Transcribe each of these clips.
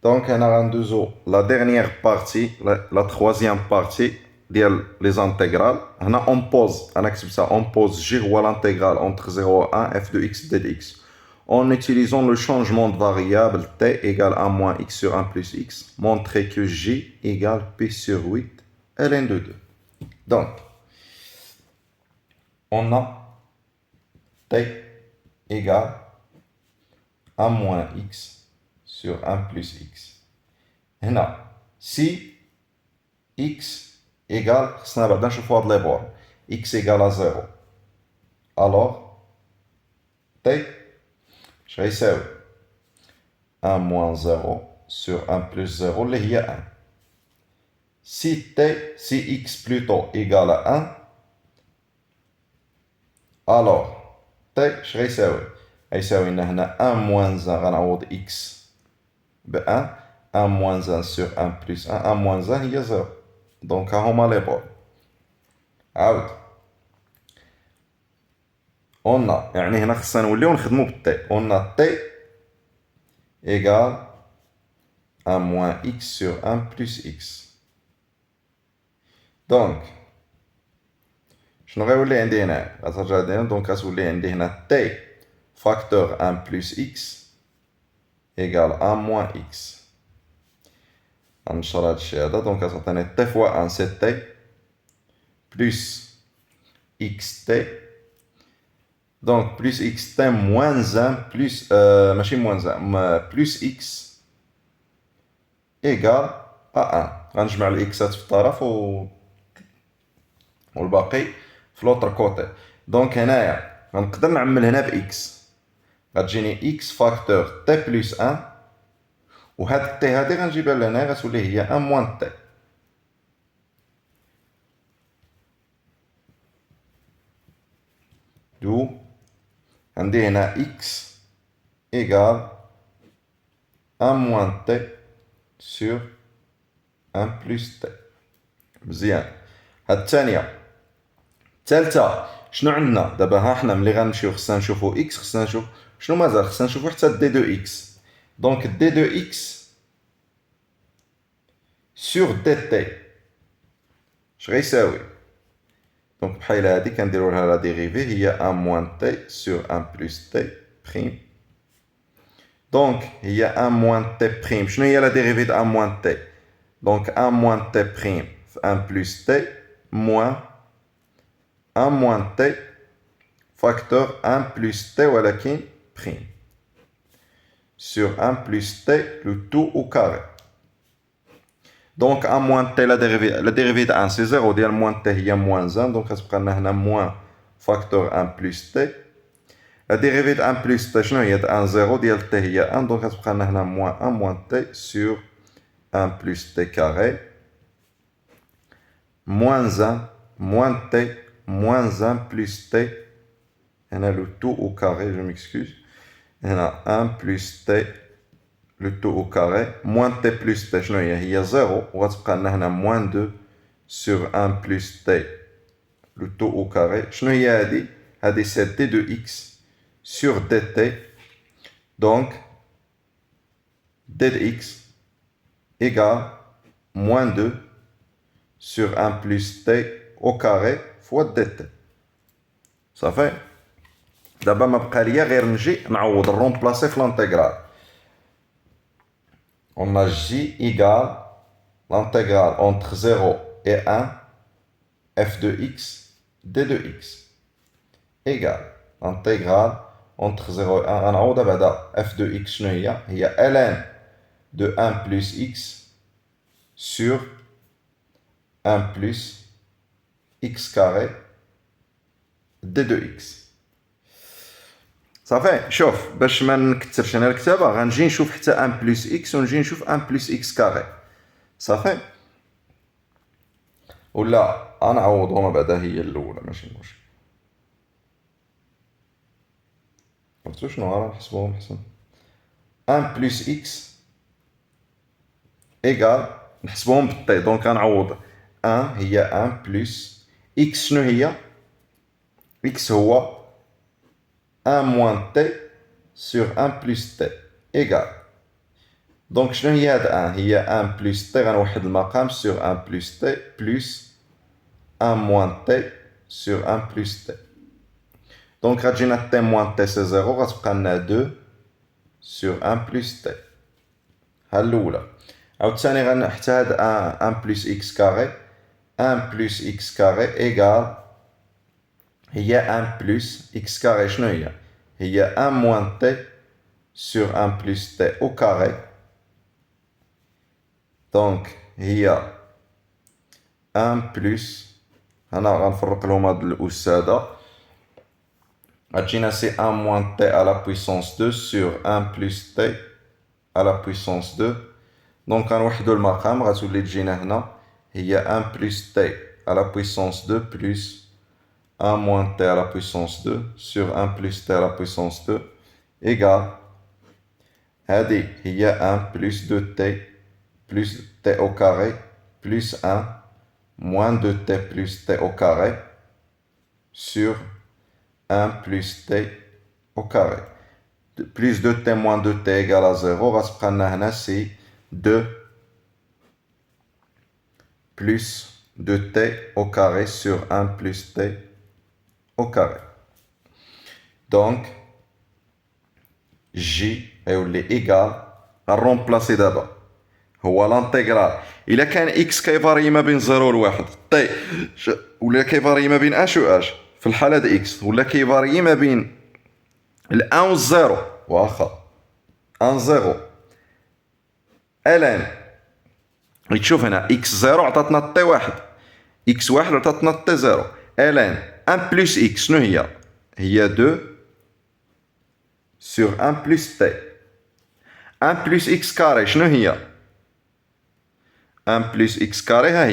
Donc, on a la dernière partie, la troisième partie, les intégrales. On pose, on pose J ou l'intégrale entre 0 et 1 f de x dx. En utilisant le changement de variable t égale 1 moins x sur 1 plus x, montrer que j égale p sur 8 ln de 2. Donc, on a t égale 1 moins x sur 1 plus x. هنا si x égale, خصنا بعدا نشوفو هاد لي بور x égale à 0 alors t اش غيساوي 1 moins 0 sur 1 plus 0 اللي هي 1 si x plutôt égale à 1 alors t اش غيساوي غيساوي لنا هنا 1 moins 1 غنعوض x ب 1 1 moins 1 sur 1 plus 1 1 moins 1 هي 0 دونك ها هما لي بور عاود on a يعني هنا خصنا نوليو نخدمو بالتي on a t égale 1 moins x sur 1 plus x دونك شنو غيولي عندي هنا غترجع لهنا دونك غتولي عندي هنا t facteur 1 plus x égale 1 moins x غنشر هادشي هذا دونك غتعطيني t fois 1 c'est t plus xt donc plus xt moins 1 plus ماشي moins 1 plus x égale à 1 غنجمع الاكسات في الطرف والباقي في لوطر كوتي دونك هنايا غنقدر نعمل هنا باكس غتجيني اكس فاكتور تي بلس 1 وهاد التي هادي غنجيبها لهنا غتولي هي 1 موان تي دو عندي هنا x égale 1 moins t sur 1 plus t مزيان هاد الثانية الثالثة شنو عندنا دابا ها حنا ملي غنمشيو خصنا نشوفو x خصنا نشوف شنو مازال خصنا نشوفو حتى دي دو x دونك دي دو x sur dt اش غيساوي دونك بحال هادي كنديرو لها لا ديريفي هي 1 موان تي سور 1 بلس تي بريم دونك هي 1 موان تي بريم شنو هي لا ديريفي د 1 موان تي دونك 1 موان تي بريم في 1 بلس تي موان 1 موان تي فاكتور 1 بلس تي ولكن بريم سور 1 بلس تي لو تو او كاري دونك 1 موان تي لا ديريفي د 1 سي 0 ديال موان تي هي موان 1 دونك غتبقى لنا هنا موان فاكتور 1 بلس تي لا ديريفي د 1 بلس تي شنو هي د 1 0 ديال تي هي 1 دونك غتبقى لنا هنا موان 1 موان تي سور 1 بلس تي كاري موان 1 موان تي موان 1 بلس تي هنا لو تو او كاري جو ميكسكوز هنا 1 بلس تي لو تو او كاري موان تي بلس تي شنو هي 0 وغتبقى لنا هنا موان 2 سور 1 بلس تي لو تو او كاري شنو هي هادي هادي سي دي دو اكس سور دي تي دونك دي دو اكس ايغال موان 2 sur 1 plus t au carré fois dt صافي دابا ما بقى ليا غير نجي نعوض الرومبلاسي في لانتيغرال on a j égale l'intégrale entre 0 et 1 f de x d de x égale l'intégrale entre 0 et 1 غنعوضها بعدا f de x شنو هي ln de 1 plus x sur 1 plus x carré d de x صافي شوف باش ما نكثرش انا الكتابه غنجي نشوف حتى 1 بلس x ونجي نشوف 1 بلس x كاري صافي ولا غنعوض بعدا هي الاولى ماشي مشكل عرفتو شنو غنحسبوهم حسن 1 بلس x ايغال نحسبوهم بالطي دونك غنعوض 1 هي 1 بلس x شنو هي x هو 1 moins t sur 1 plus t égale دونك شنو هي هاد 1 هي 1 بلس تي غنوحد المقام سور 1 بلس تي بلس 1 موان تي سور 1 بلس تي. دونك غتجينا تي موان تي سي زيرو غتبقى لنا 2 سور 1 بلس تي. ها الأولى. عاوتاني حتى هاد 1 بلس إكس كاري 1 بلس إكس كاري إيكال هي 1 بلس إكس كاري شنو هي؟ هي 1 موان تي سور 1 بلس تي أو كاري. دونك هي 1 بلس هنا غنفرق لهم هاد الأس هادا غتجينا سي 1 موان تي à la puissance 2 sur 1 plus t à la puissance 2. دونك غنوحدو المقام غتولي تجينا هنا هي 1 plus t à la puissance 2 plus 1 moins t à la puissance 2 sur 1 plus t à la puissance 2 égale هادي هي 1 plus 2t plus t au carré plus 1 moins 2t plus t au carré sur 1 plus t au carré. Plus 2t moins 2t égale à 0 غتبقى لنا هنا سي 2 plus 2t au carré sur 1 plus t au carré. Donc, J est égal à remplacer d'abord. هو l'intégral. إلا كان x كيفاري ما بين 0 و 1 t ولا كيفاري ما بين h و h في الحالة د x ولا كيفاري ما بين ال 1 و 0 واخا 1 0 ln تشوف هنا x0 عطاتنا t 1 x1 عطاتنا t 0 ln 1 بلس x شنو هي؟ هي 2 sur 1 plus t 1 plus x كاري شنو هي؟ 1 plus x كاري ها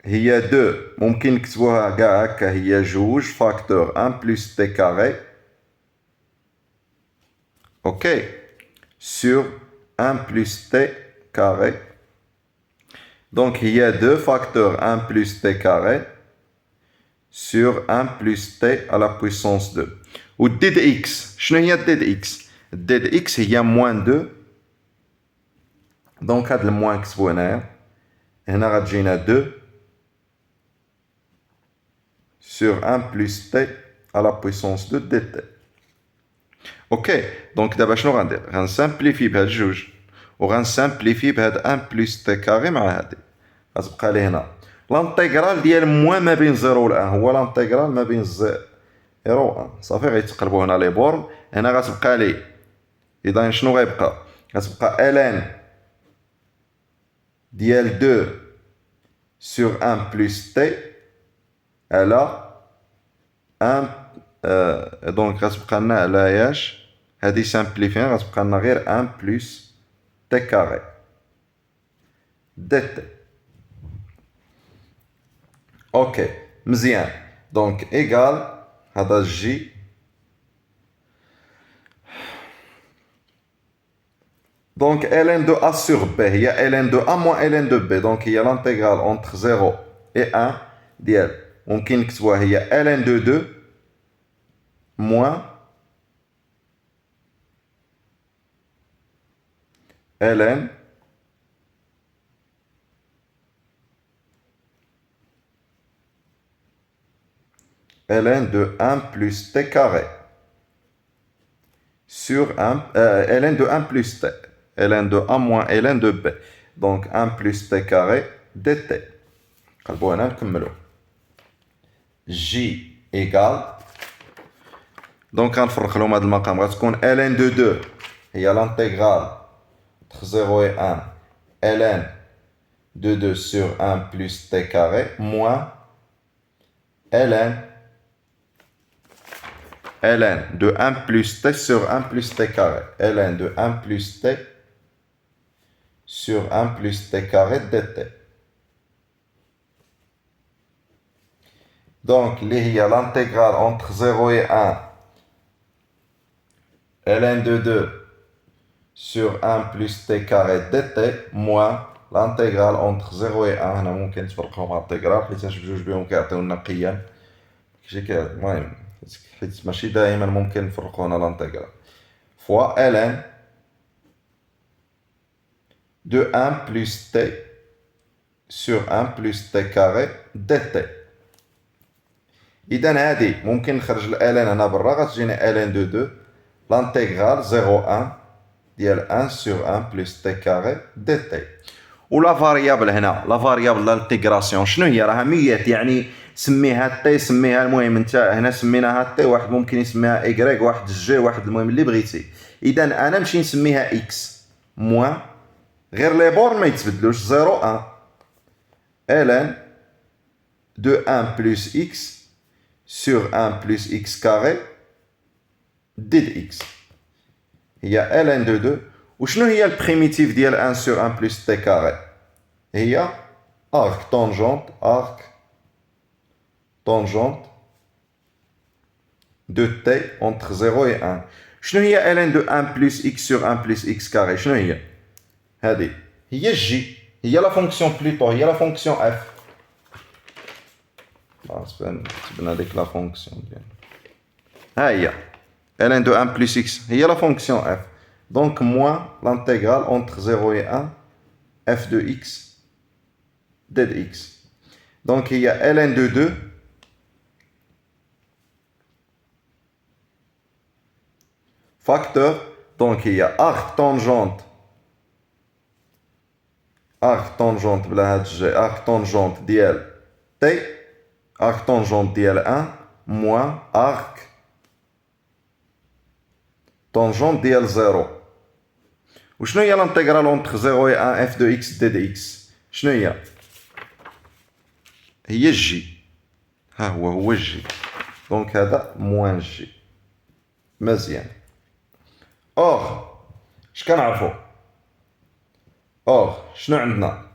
هي 2 ممكن نكتبوها كاع هكا هي جوج فاكتور 1 plus t كاري اوكي sur 1 plus t carré. Donc il y a 2 facteurs 1 plus t carré sur 1 plus t à la puissance 2. Ou d de x, شنو هي d de x؟ d de x هي moins 2. Donc هاد الموان كتبو هنايا. هنا غتجينا 2 sur 1 plus t à la puissance 2 dt. اوكي دونك دابا شنو غندير؟ غنسامبليفي بهاد الجوج وغنسامبليفي بهاد 1 بلس تي كاري مع هادي غتبقى لي هنا لانتيغرال ديال موان ما بين 0 و 1 هو لانتيغرال ما بين 0 و 1 صافي غيتقلبوا هنا لي بورن هنا غتبقى لي اذا شنو غيبقى؟ غتبقى الان ديال 2 sur 1 plus t على 1 دونك غتبقى لنا على ياش هادي سامبليفي غتبقى لنا غير 1 بلس تي كاري دي تي. اوكي مزيان دونك ايكال هذا جي دونك ln de a sur b هي ln de a moins ln de b دونك هي l'intégral entre 0 et 1 ديال ممكن نكتبوها هي ln de 2 moins ln de 1 plus t carré sur 1 ln de 1 plus t ln de a moins ln de b donc 1 plus t carré dt. قلبوا هنا نكملوا j égale دونك غنفرق لهم هذا المقام غتكون ln de 2 هي l'intégrale entre 0 et 1 ln de 2 sur 1 plus t carré moins ln de 1 plus t sur 1 plus t carré ln de 1 plus t sur 1 plus t carré dt. Donc اللي هي l'intégrale entre 0 et 1 ln de 2 sur 1 plus t carré dt moins l'intégrale entre 0 et 1 هنا ممكن تفرقهم انتيغرال حيتاش بجوج بهم كيعطيونا قيم المهم حيت ماشي دائما ممكن نفرقو هنا الانتيغرال ف fois ln de 1 plus t sur 1 plus t carré dt. إذا هادي ممكن نخرج ال ln هنا برا غتجيني ln de 2 l'intégrale 0,1 ديال 1 sur 1 plus t carré dt. ولا فاريابل هنا لا فاريابل لانتيغراسيون شنو هي؟ راها ميات، يعني سميها تي سميها، المهم انت هنا سميناها تي، واحد ممكن يسميها ايكغيك، واحد جي، واحد المهم اللي بغيتي. اذا انا نمشي نسميها اكس موان، غير لي بورن ما يتبدلوش 0,1 ln de 1 plus x sur 1 plus x carré ديد x هي ln de 2. وشنو هي البريميتيف ديال 1 sur 1 plus t carré؟ هي arc tangente de t entre 0 et 1. شنو هي ln de 1 plus x sur 1 plus x carré؟ شنو هي؟ هذه هي الجي، هي لا فونكسيون بليتو، هي لا فونكسيون اف. كتبنا ديك لا فونكسيون ديالنا، ها هي ln de 1 plus x هي لا فونكسيون f. Donc moins l'intégrale entre 0 et 1 f de x dx. Donc il y a ln de 2 facteur, donc il y a arc tangente بلا هاد الجي، arc tangente ديال t arc tangente ديال 1 moins arc tangente ديال 0. وشنو هي الانتيغرال اونتر 0 و 1 اف دو اكس دي دي اكس؟ شنو هي؟ هي الجي، ها هو الجي. دونك هذا موان جي. مزيان. اور اش كنعرفو؟ اور شنو عندنا؟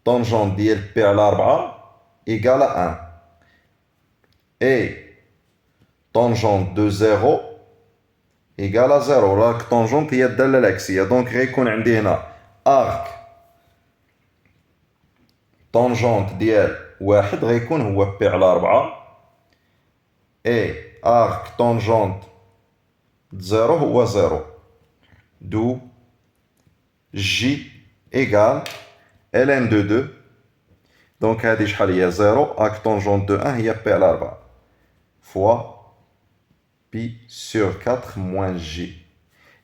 طونجونت ديال بي على 4 ايكال 1 اي طونجونت دو 0 إيكال 0. راك طونجونت هي الدالة العكسية، دونك غيكون عندي هنا أرك طونجونت ديال واحد غيكون هو بي على 4 إي أرك طونجونت زيرو هو 0. دو جي إيكال ln دو 2. دونك هادي شحال هي؟ 0 أرك طونجونت دو 1 هي بي على 4 فوا بي سور 4 موان جي.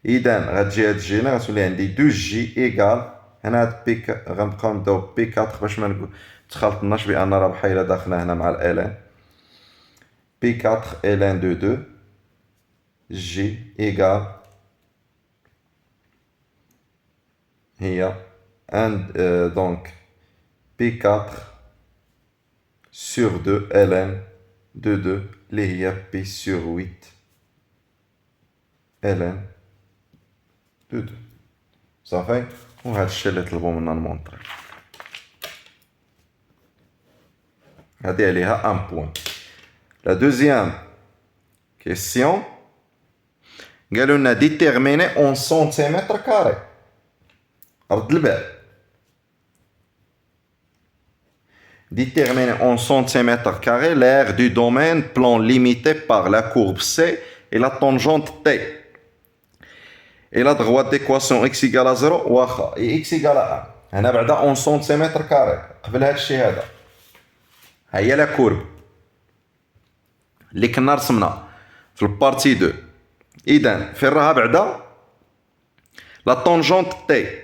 إذا غتجي هاد جي هنا غتولي عندي 2 جي إيكال، هنا هاد بي غنبقاو نبداو بي 4 باش ما تخلطناش بأن راه بحال داخلة هنا مع الإلان. بي 4 إلان دو 2 جي إيكال هي دونك بي 4 سور 2 إلان دو 2 اللي هي بي سور 8 ln دو 2. صافي. وهذا الشيء اللي طلبوا منا نمونطري. هذه عليها ان بوان. لا دوزيام كيسيون قالوا لنا ديتيرميني اون سنتيمتر كاري. رد البال. Déterminer en centimètres carrés l'aire du domaine plan limité par la courbe C et la tangente T. Et la droite d'équation x égale à 0 واخا x égale à 1. هنا بعدا en centimètres carrés قبل هاد الشيء هذا. ها هي لا كورب اللي كنا رسمنا في البارتي 2. إذا فين راها بعدا؟ لا تونجونت تي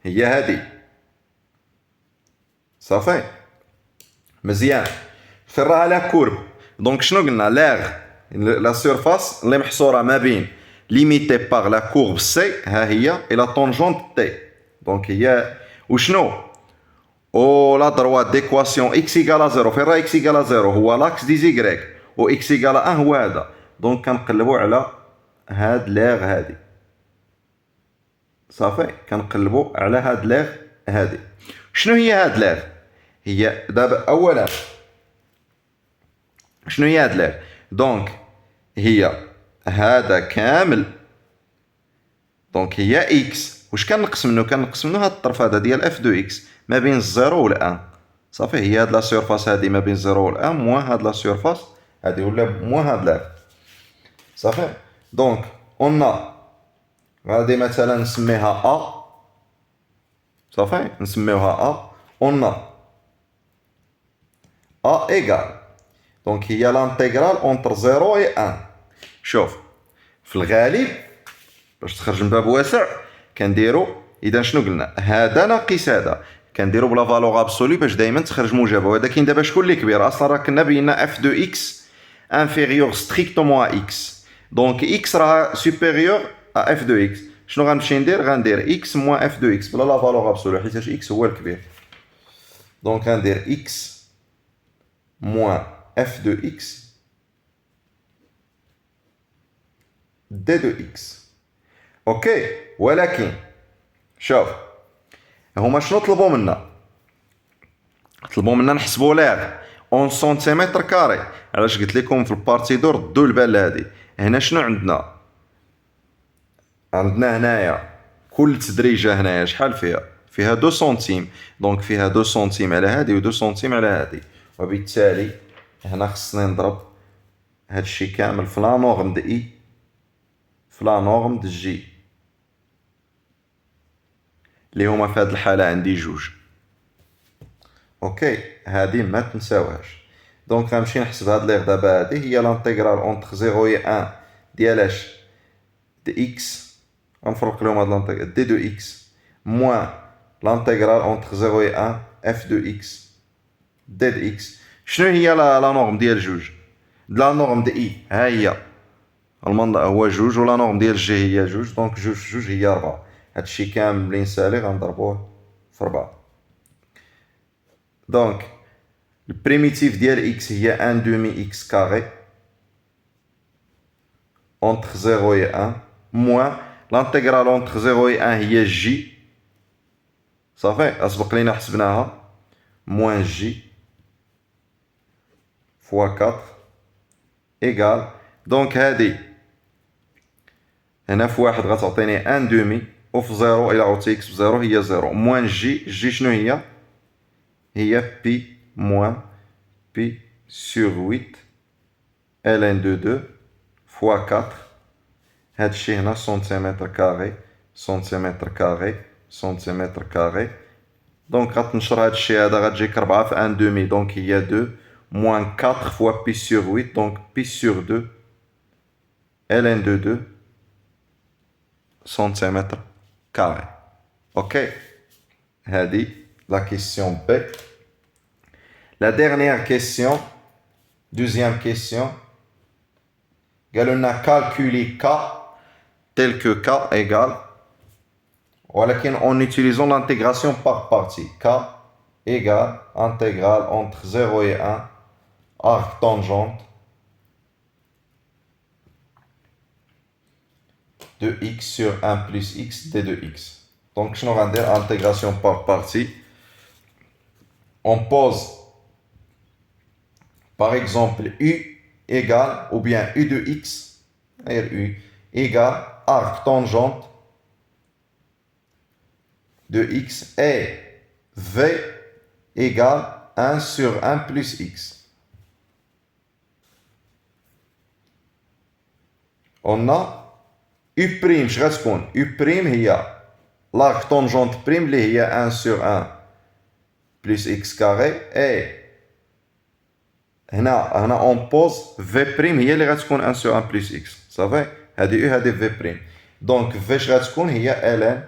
هي هادي. صافي. مزيان. فين راها لا كورب؟ دونك شنو قلنا؟ لاغ لا سيرفاس اللي محصوره ما بين ليميتي باغ لا كورب سي ها هي اي لا طونجونت تي. دونك هي وشنو؟ او لا دروات ديكواسيون اكس ايكال 0. فين راه اكس ايكال 0 هو لاكس دي زيكريك، و اكس ايكال 1 هو هذا. دونك كنقلبوا على هاد لاغ هادي. صافي. كنقلبوا على هاد لاغ هادي. شنو هي هاد لاغ؟ هي دابا اولا شنو هي هاد لاغ؟ دونك هي هذا كامل، دونك هي اكس. واش كنقص منه؟ كنقص منه هاد الطرف هذا ديال اف دو اكس ما بين الزيرو والان. صافي. هي هاد لا سيرفاس هادي ما بين الزيرو والان موان هاد لا سيرفاس هادي، ولا موان هاد لاغ. صافي. Donc, on a, غادي مثلا نسميها A, صافي نسميوها A, on a A égale, donc هي l'intégrale entre 0 et 1. شوف في الغالب باش تخرج من باب واسع كنديرو، اذا شنو قلنا هذا ناقص هذا كنديرو بلا فالور ابسولي باش دائما تخرج موجبه، وهذا كاين دابا شكون اللي كبير اصلا راه كنا بينا اف دو اكس انفيريور ستريكتومون ا اكس، دونك اكس راه سوبيريور ا اف دو اكس. شنو غنمشي ندير؟ غندير اكس موان اف دو اكس بلا لا فالور ابسولي حيتاش اكس هو الكبير، دونك غندير اكس موان اف دو اكس دي دو اكس. اوكي، ولكن شوف هما شنو طلبوا منا؟ طلبوا منا نحسبوا ليغ اون سنتيمتر كاري. علاش قلت لكم في البارتي دور ردوا البال هادي؟ هنا شنو عندنا؟ عندنا هنايا كل تدريجه هنايا شحال فيها؟ فيها 2 سنتيم، دونك فيها 2 سنتيم على هادي و 2 سنتيم على هادي، وبالتالي هنا خصني نضرب هادشي كامل في لا نورم د اي في لا نورم د جي اللي هما في هاد الحالة عندي جوج. اوكي، هادي ما تنساوهاش. دونك غنمشي نحسب هاد ليغ دابا، هادي هي لانتيغرال اونتر 0 و 1 ديال اش؟ د اكس، غنفرق لهم هاد لانتيغرال دي دو اكس موان لانتيغرال اونتر 0 و 1 اف دو اكس دي د اكس. شنو هي لا نورم ديال جوج؟ لا نورم د اي ها هي المنطق هو جوج، ولا نورم ديال جي هي جوج، دونك جوج في جوج هي 4. هادشي كامل ملي نسالي غنضربوه في 4. دونك البريميتيف ديال اكس هي 1 دومي اكس كاري اونتر 0 و 1 موان لانتيغرال اونتر 0 و 1 هي جي، صافي اسبق لينا حسبناها، موان جي فوا 4 ايغال. دونك هادي هنا في واحد غتعطيني 1 دومي، وفي 0 الى عوضتي اكس ب 0 هي 0 موان جي. جي شنو هي؟ هي بي موان بي سور 8 ln de 2 فوا 4. هادشي هنا سنتيمتر كاري سنتيمتر كاري سنتيمتر كاري. دونك غتنشر هادشي هذا غتجيك 4 في 1 دومي، دونك هي 2 موان 4 فوا بي سور 8، دونك بي سور 2 ln de 2 سنتيمتر كاري. اوكي، هادي لا كيسيون بي. La dernière question, deuxième question, قالوا calculer K tel que K égale, ولكن en utilisant l'intégration par partie. K égale intégrale entre 0 et 1 arc tangente de x sur 1 plus x d de x. Donc je vais dire intégration par partie. On pose par exemple u égale, ou bien u de x, u égale arc tangente de x et v égale 1 sur 1 plus x. On a u prime, je répond, u prime هي l'arc tangente prime اللي هي 1 sur 1 plus x carré et هنا اون بوز في بريم هي اللي غتكون 1 سو 1 بلس اكس، صافي هادي او هادي في بريم، دونك فاش غتكون هي الان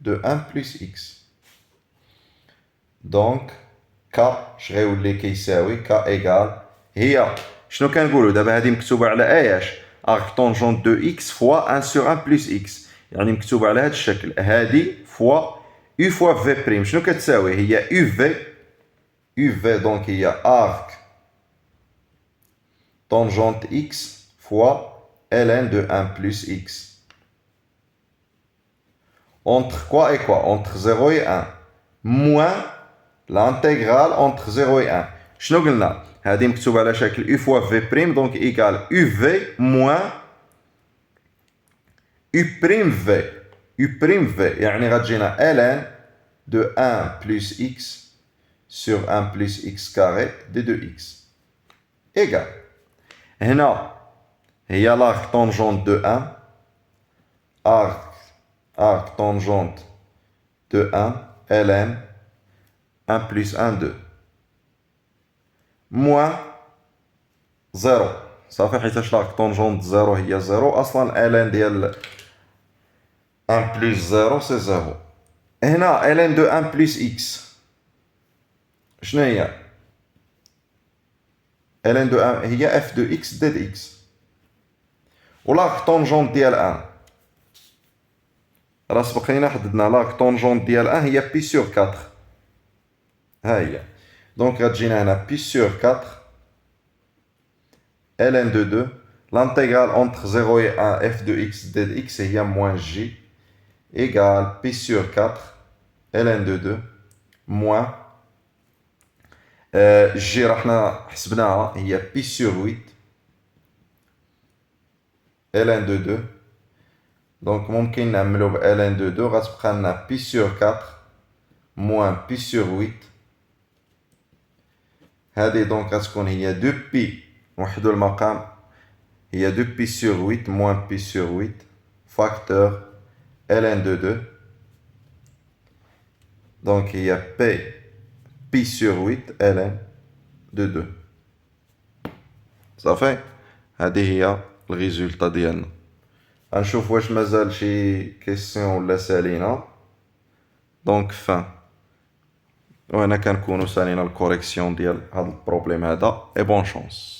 دو 1 بلس اكس. دونك كا اش غيولي كيساوي كا ايغال هي شنو كنقولوا دابا؟ هادي مكتوبه على اياش؟ ارك طونجونت دو اكس فوا 1 سو 1 بلس اكس، يعني مكتوبه على هاد الشكل، هادي فوا او فوا في بريم شنو كتساوي؟ هي او في دونك هي ارك tangente x fois ln de 1 plus x. Entre quoi et quoi? Entre 0 et 1. Moins l'intégrale entre 0 et 1. شنو قلنا؟ هذه مكتوبة على شكل u fois v prime donc égale uv moins u prime v. u prime v يعني غتجينا ln de 1 plus x sur 1 plus x carré de 2x. Égale. هنا هي l'arc tangente de 1 arc tangente de 1 ln 1 plus 1 2 moins 0 صافي حيتاش l'arc tangente 0 هي 0 اصلا ln ديال 1 plus 0 c'est 0 هنا ln de 1 plus x شنو هي ln de 1 هي f de x d x و l'arc tangente ديال 1 راه سبق لينا حددنا l'arc tangente ديال 1 هي pi sur 4 ها هي دونك غتجينا هنا pi sur 4 ln de 2 l'intégrale entre 0 et 1 f de x d x هي moins j égale pi sur 4 ln de 2 moins j راحنا حسبناها هي pi sur 8 ln de 2 دونك ممكن نعملو ب ln de 2 غتبقى لنا pi sur 4 moins pi sur 8 هذه دونك غتكون هي 2 pi نوحدو المقام هي 2 pi sur 8 moins pi sur 8 facteur ln de 2 دونك هي p pi sur 8 ln de 2 صافي هذه هي الريزولتا ديالنا غنشوف واش مازال شي كيسيون ولا سالينا دونك فان وهنا كنكونو سالينا الكوريكسيون ديال هاد البروبليم هذا اي بون شونس